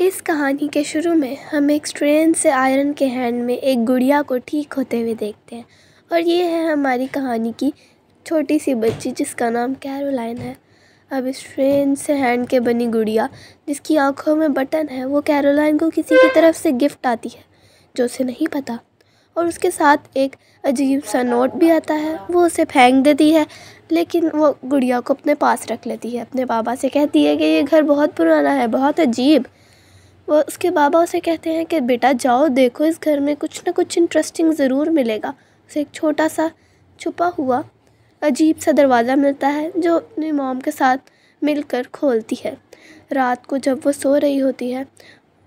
इस कहानी के शुरू में हम एक स्ट्रेंज से आयरन के हैंड में एक गुड़िया को ठीक होते हुए देखते हैं। और ये है हमारी कहानी की छोटी सी बच्ची जिसका नाम कैरोलाइन है। अब इस स्ट्रेंज से हैंड के बनी गुड़िया जिसकी आंखों में बटन है, वो कैरोलाइन को किसी की तरफ से गिफ्ट आती है जो उसे नहीं पता। और उसके साथ एक अजीब सा नोट भी आता है। वो उसे फेंक देती है, लेकिन वो गुड़िया को अपने पास रख लेती है। अपने पापा से कहती है कि ये घर बहुत पुराना है, बहुत अजीब। वो उसके बाबा उसे कहते हैं कि बेटा जाओ, देखो इस घर में कुछ ना कुछ इंटरेस्टिंग ज़रूर मिलेगा। उसे एक छोटा सा छुपा हुआ अजीब सा दरवाज़ा मिलता है जो अपनी मॉम के साथ मिलकर खोलती है। रात को जब वो सो रही होती है,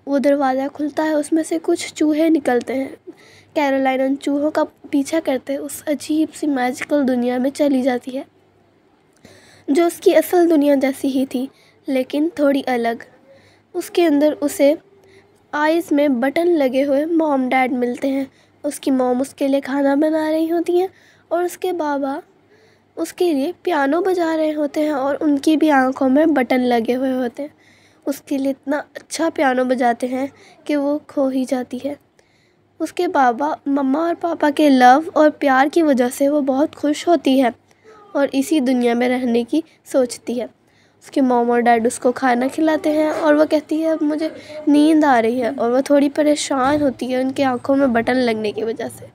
वो दरवाज़ा खुलता है, उसमें से कुछ चूहे निकलते हैं। कैरोलाइन उन चूहों का पीछा करते उस अजीब सी मैजिकल दुनिया में चली जाती है जो उसकी असल दुनिया जैसी ही थी, लेकिन थोड़ी अलग। उसके अंदर उसे आइज़ में बटन लगे हुए मॉम डैड मिलते हैं। उसकी मॉम उसके लिए खाना बना रही होती हैं और उसके बाबा उसके लिए पियानो बजा रहे होते हैं और उनकी भी आंखों में बटन लगे हुए होते हैं। उसके लिए इतना अच्छा पियानो बजाते हैं कि वो खो ही जाती है। उसके बाबा मम्मा और पापा के लव और प्यार की वजह से वो बहुत खुश होती है और इसी दुनिया में रहने की सोचती है। उसके मॉम और डैड उसको खाना खिलाते हैं और वो कहती है अब मुझे नींद आ रही है, और वो थोड़ी परेशान होती है उनकी आंखों में बटन लगने की वजह से।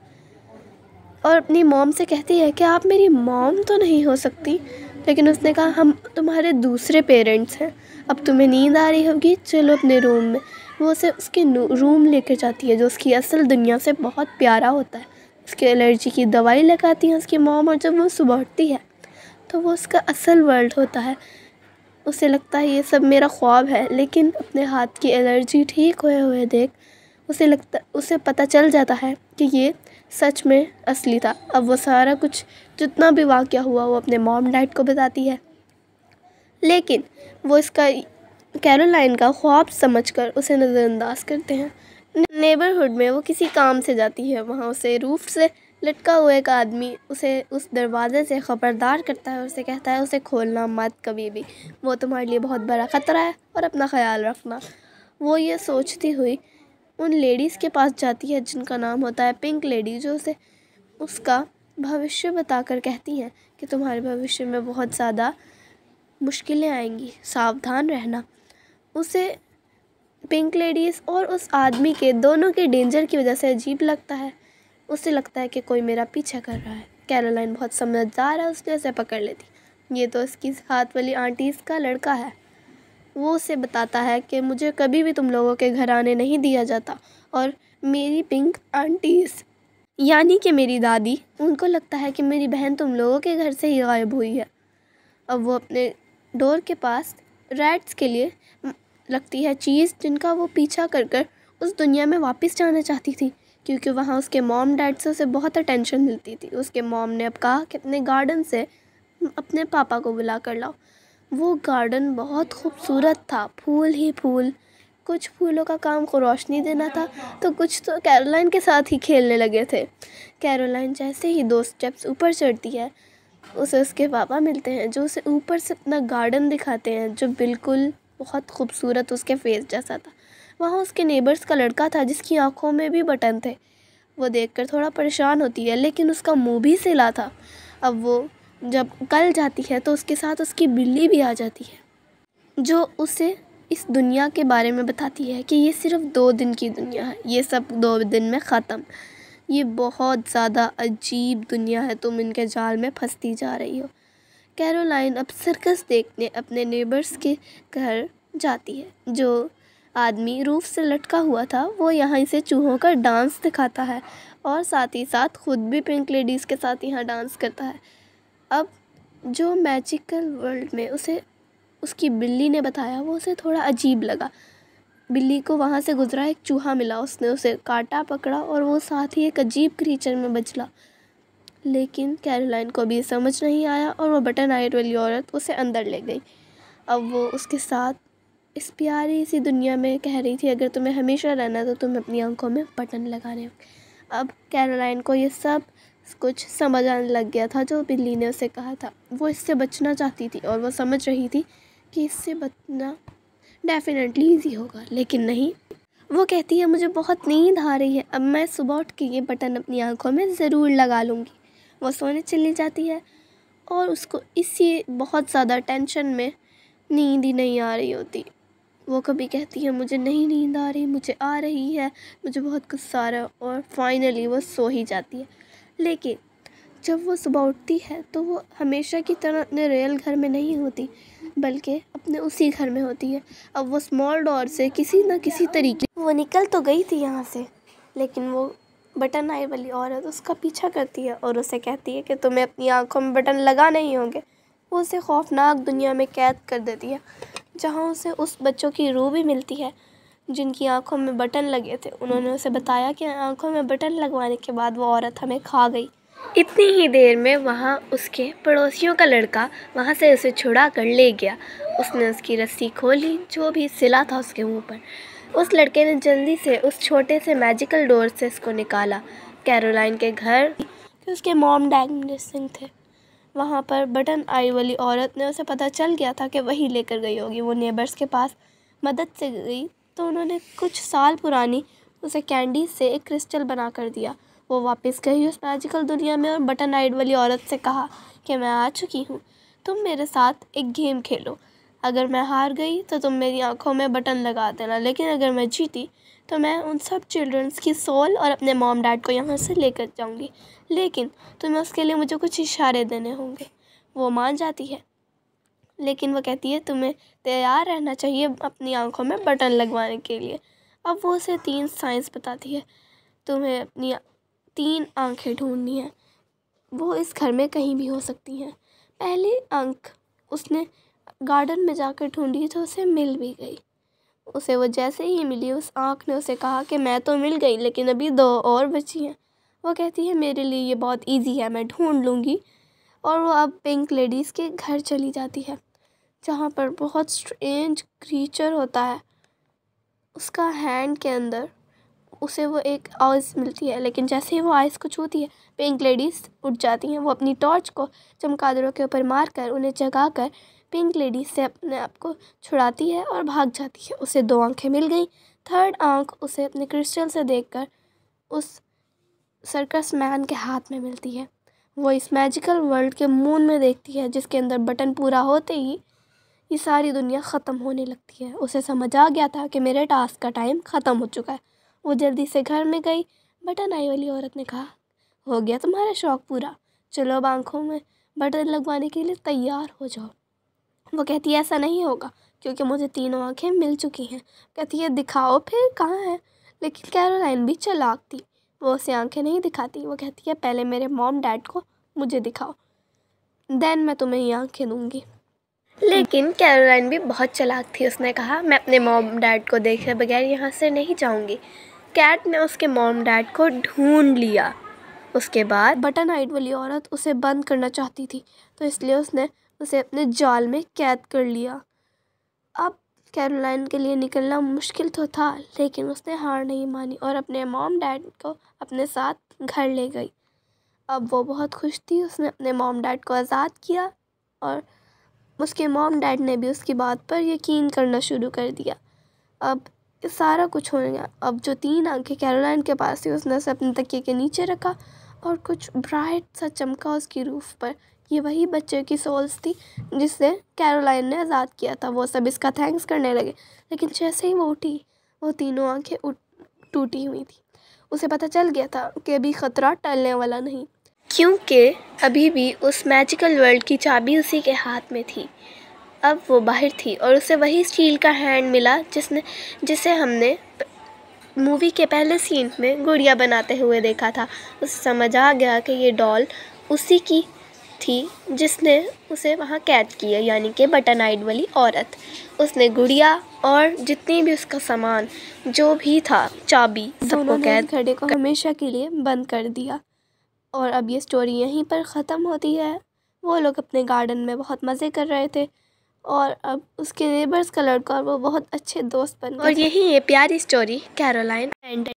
और अपनी मॉम से कहती है कि आप मेरी मॉम तो नहीं हो सकती, लेकिन उसने कहा हम तुम्हारे दूसरे पेरेंट्स हैं। अब तुम्हें नींद आ रही होगी, चलो अपने रूम में। वो उसे उसके रूम लेकर जाती है जो उसकी असल दुनिया से बहुत प्यारा होता है। उसके एलर्जी की दवाई लगाती है उसकी मॉम, और जब वो सुबह उठती है तो वो उसका असल वर्ल्ड होता है। उसे लगता है ये सब मेरा ख्वाब है, लेकिन अपने हाथ की एलर्जी ठीक हुए हुए देख उसे पता चल जाता है कि ये सच में असली था। अब वो सारा कुछ जितना भी वाक़या हुआ वो अपने मॉम डैड को बताती है, लेकिन वो इसका कैरोलाइन का ख्वाब समझकर उसे नज़रअंदाज करते हैं। नेबरहुड में वो किसी काम से जाती है, वहाँ उसे रूफ से लटका हुआ एक आदमी उसे उस दरवाज़े से ख़बरदार करता है और उसे कहता है उसे खोलना मत कभी भी, वो तुम्हारे लिए बहुत बड़ा ख़तरा है और अपना ख्याल रखना। वो ये सोचती हुई उन लेडीज़ के पास जाती है जिनका नाम होता है पिंक लेडी, जो उसे उसका भविष्य बताकर कहती हैं कि तुम्हारे भविष्य में बहुत ज़्यादा मुश्किलें आएंगी, सावधान रहना। उसे पिंक लेडीज़ और उस आदमी के दोनों के डेंजर की वजह से अजीब लगता है। उसे लगता है कि कोई मेरा पीछा कर रहा है। कैरोलाइन बहुत समझदार है, उसने उसे पकड़ लेती। ये तो उसकी हाथ वाली आंटीज़ का लड़का है। वो उसे बताता है कि मुझे कभी भी तुम लोगों के घर आने नहीं दिया जाता, और मेरी पिंक आंटीज़ यानी कि मेरी दादी, उनको लगता है कि मेरी बहन तुम लोगों के घर से ही गायब हुई है। अब वो अपने डोर के पास रैट्स के लिए रखती है चीज़ जिनका वो पीछा कर कर उस दुनिया में वापस जाना चाहती थी, क्योंकि वहाँ उसके मॉम डैड से उसे बहुत अटेंशन मिलती थी। उसके मॉम ने अब कहा कि अपने गार्डन से अपने पापा को बुला कर लाओ। वो गार्डन बहुत खूबसूरत था, फूल ही फूल। कुछ फूलों का काम को रोशनी देना था, तो कुछ तो कैरोलाइन के साथ ही खेलने लगे थे। कैरोलाइन जैसे ही 2 स्टेप्स ऊपर चढ़ती है, उसे उसके पापा मिलते हैं जो उसे ऊपर से अपना गार्डन दिखाते हैं जो बिल्कुल बहुत खूबसूरत उसके फेस जैसा था। वहाँ उसके नेबर्स का लड़का था जिसकी आंखों में भी बटन थे। वो देखकर थोड़ा परेशान होती है, लेकिन उसका मुंह भी सिला था। अब वो जब कल जाती है तो उसके साथ उसकी बिल्ली भी आ जाती है जो उसे इस दुनिया के बारे में बताती है कि ये सिर्फ 2 दिन की दुनिया है, ये सब 2 दिन में ख़त्म। ये बहुत ज़्यादा अजीब दुनिया है, तुम इनके जाल में फंसती जा रही हो। कैरोलाइन अब सर्कस देखने अपने नेबर्स के घर जाती है। जो आदमी रूफ से लटका हुआ था वो यहाँ से चूहों का डांस दिखाता है और साथ ही साथ खुद भी पिंक लेडीज़ के साथ यहाँ डांस करता है। अब जो मैजिकल वर्ल्ड में उसे उसकी बिल्ली ने बताया वो उसे थोड़ा अजीब लगा। बिल्ली को वहाँ से गुजरा एक चूहा मिला, उसने उसे काटा पकड़ा और वो साथ ही एक अजीब क्रीचर में बदला। लेकिन कैरोलाइन को भी समझ नहीं आया और वो बटन आइड वाली औरत उसे अंदर ले गई। अब वो उसके साथ इस प्यारी सी दुनिया में कह रही थी अगर तुम्हें हमेशा रहना है तो तुम्हें अपनी आंखों में बटन लगाने होंगे। अब कैरोलाइन को ये सब कुछ समझ आने लग गया था जो बिल्ली ने उसे कहा था। वो इससे बचना चाहती थी और वो समझ रही थी कि इससे बचना डेफिनेटली ईजी होगा, लेकिन नहीं। वो कहती है मुझे बहुत नींद आ रही है, अब मैं सुबह उठ के ये बटन अपनी आंखों में ज़रूर लगा लूँगी। वो सोने चली जाती है और उसको इसी बहुत ज़्यादा टेंशन में नींद ही नहीं आ रही होती। वो कभी कहती है मुझे नहीं नींद आ रही, मुझे आ रही है, मुझे बहुत गुस्सा आ रहा है, और फाइनली वो सो ही जाती है। लेकिन जब वो सुबह उठती है तो वो हमेशा की तरह अपने रियल घर में नहीं होती, बल्कि अपने उसी घर में होती है। अब वो स्मॉल डोर से किसी न किसी तरीके वो निकल तो गई थी यहाँ से, लेकिन वो बटन आई वाली औरत उसका पीछा करती है और उसे कहती है कि तुम्हें अपनी आंखों में बटन लगाने ही होंगे। वो उसे खौफनाक दुनिया में कैद कर देती है, जहाँ उसे उस बच्चों की रूह भी मिलती है जिनकी आंखों में बटन लगे थे। उन्होंने उसे बताया कि आंखों में बटन लगवाने के बाद वो औरत हमें खा गई। इतनी ही देर में वहाँ उसके पड़ोसियों का लड़का वहाँ से उसे छुड़ा कर ले गया। उसने उसकी रस्सी खोली जो भी सिला था उसके मुंह पर। उस लड़के ने जल्दी से उस छोटे से मैजिकल डोर से इसको निकाला कैरोलाइन के घर कि उसके मॉम डैड मिसिंग थे। वहाँ पर बटन आई वाली औरत ने उसे पता चल गया था कि वही लेकर गई होगी। वो नेबर्स के पास मदद से गई तो उन्होंने कुछ साल पुरानी उसे कैंडी से एक क्रिस्टल बना कर दिया। वो वापस गई उस मैजिकल दुनिया में और बटन आइड वाली औरत से कहा कि मैं आ चुकी हूँ, तुम मेरे साथ एक गेम खेलो। अगर मैं हार गई तो तुम मेरी आंखों में बटन लगा देना, लेकिन अगर मैं जीती तो मैं उन सब चिल्ड्रंस की सोल और अपने मॉम डैड को यहाँ से लेकर जाऊँगी, लेकिन तुम्हें उसके लिए मुझे कुछ इशारे देने होंगे। वो मान जाती है, लेकिन वो कहती है तुम्हें तैयार रहना चाहिए अपनी आंखों में बटन लगवाने के लिए। अब वो उसे 3 साइंस बताती है। तुम्हें अपनी 3 आंखें ढूंढनी है, वो इस घर में कहीं भी हो सकती हैं। पहली आंख उसने गार्डन में जाकर ढूंढी तो उसे मिल भी गई। उसे वो जैसे ही मिली उस आंख ने उसे कहा कि मैं तो मिल गई, लेकिन अभी 2 और बची हैं। वो कहती है मेरे लिए ये बहुत इजी है, मैं ढूंढ लूँगी। और वो अब पिंक लेडीज़ के घर चली जाती है, जहाँ पर बहुत स्ट्रेंज क्रीचर होता है। उसका हैंड के अंदर उसे वो एक आइस मिलती है, लेकिन जैसे ही वो आइस को छूती है पिंक लेडीज़ उठ जाती हैं। वो अपनी टॉर्च को चमगादड़ों के ऊपर मार कर उन्हें जगाकर पिंक लेडीज़ से अपने आप को छुड़ाती है और भाग जाती है। उसे 2 आंखें मिल गई। 3rd आंख उसे अपने क्रिस्टल से देखकर उस सर्कस मैन के हाथ में मिलती है। वो इस मैजिकल वर्ल्ड के मून में देखती है, जिसके अंदर बटन पूरा होते ही ये सारी दुनिया ख़त्म होने लगती है। उसे समझ आ गया था कि मेरे टास्क का टाइम ख़त्म हो चुका है। वो जल्दी से घर में गई। बटन आई वाली औरत ने कहा हो गया तुम्हारा शौक़ पूरा, चलो अब आँखों में बटन लगवाने के लिए तैयार हो जाओ। वो कहती है ऐसा नहीं होगा क्योंकि मुझे 3 आँखें मिल चुकी हैं। कहती है दिखाओ फिर कहाँ है। लेकिन कैरोलाइन भी चालाक थी, वो उसे आँखें नहीं दिखाती। वो कहती है पहले मेरे मॉम डैड को मुझे दिखाओ, देन मैं तुम्हें ये आँखें दूँगी। लेकिन कैरोलाइन भी बहुत चालाक थी। उसने कहा मैं अपने मॉम डैड को देखे बगैर यहाँ से नहीं जाऊँगी। कैट ने उसके मॉम डैड को ढूंढ लिया। उसके बाद बटन आइड वाली औरत उसे बंद करना चाहती थी, तो इसलिए उसने उसे अपने जाल में कैद कर लिया। अब कैरोलाइन के लिए निकलना मुश्किल तो था, लेकिन उसने हार नहीं मानी और अपने मॉम डैड को अपने साथ घर ले गई। अब वो बहुत खुश थी। उसने अपने मॉम डैड को आज़ाद किया और उसके मॉम डैड ने भी उसकी बात पर यकीन करना शुरू कर दिया। अब सारा कुछ हो गया। अब जो 3 आंखें कैरोलाइन के पास थी उसने उसे अपने तकिए के नीचे रखा और कुछ ब्राइट सा चमका उसकी रूफ पर। ये वही बच्चे की सोल्स थी जिससे कैरोलाइन ने आज़ाद किया था। वो सब इसका थैंक्स करने लगे, लेकिन जैसे ही वो उठी वो तीनों आंखें टूटी हुई थी। उसे पता चल गया था कि अभी ख़तरा टलने वाला नहीं, क्योंकि अभी भी उस मैजिकल वर्ल्ड की चाबी उसी के हाथ में थी। अब वो बाहर थी और उसे वही स्टील का हैंड मिला जिसे हमने मूवी के पहले सीन में गुड़िया बनाते हुए देखा था। उसे समझ आ गया कि ये डॉल उसी की थी जिसने उसे वहाँ कैद किया, यानी कि बटन आइड वाली औरत। उसने गुड़िया और जितनी भी उसका सामान जो भी था, चाबी, सबको कैद घड़े को हमेशा के लिए बंद कर दिया। और अब ये स्टोरी यहीं पर ख़त्म होती है। वो लोग अपने गार्डन में बहुत मज़े कर रहे थे और अब उसके नेबर्स का लड़का और वो बहुत अच्छे दोस्त बन गए। और यही ये प्यारी स्टोरी कैरोलाइन एंड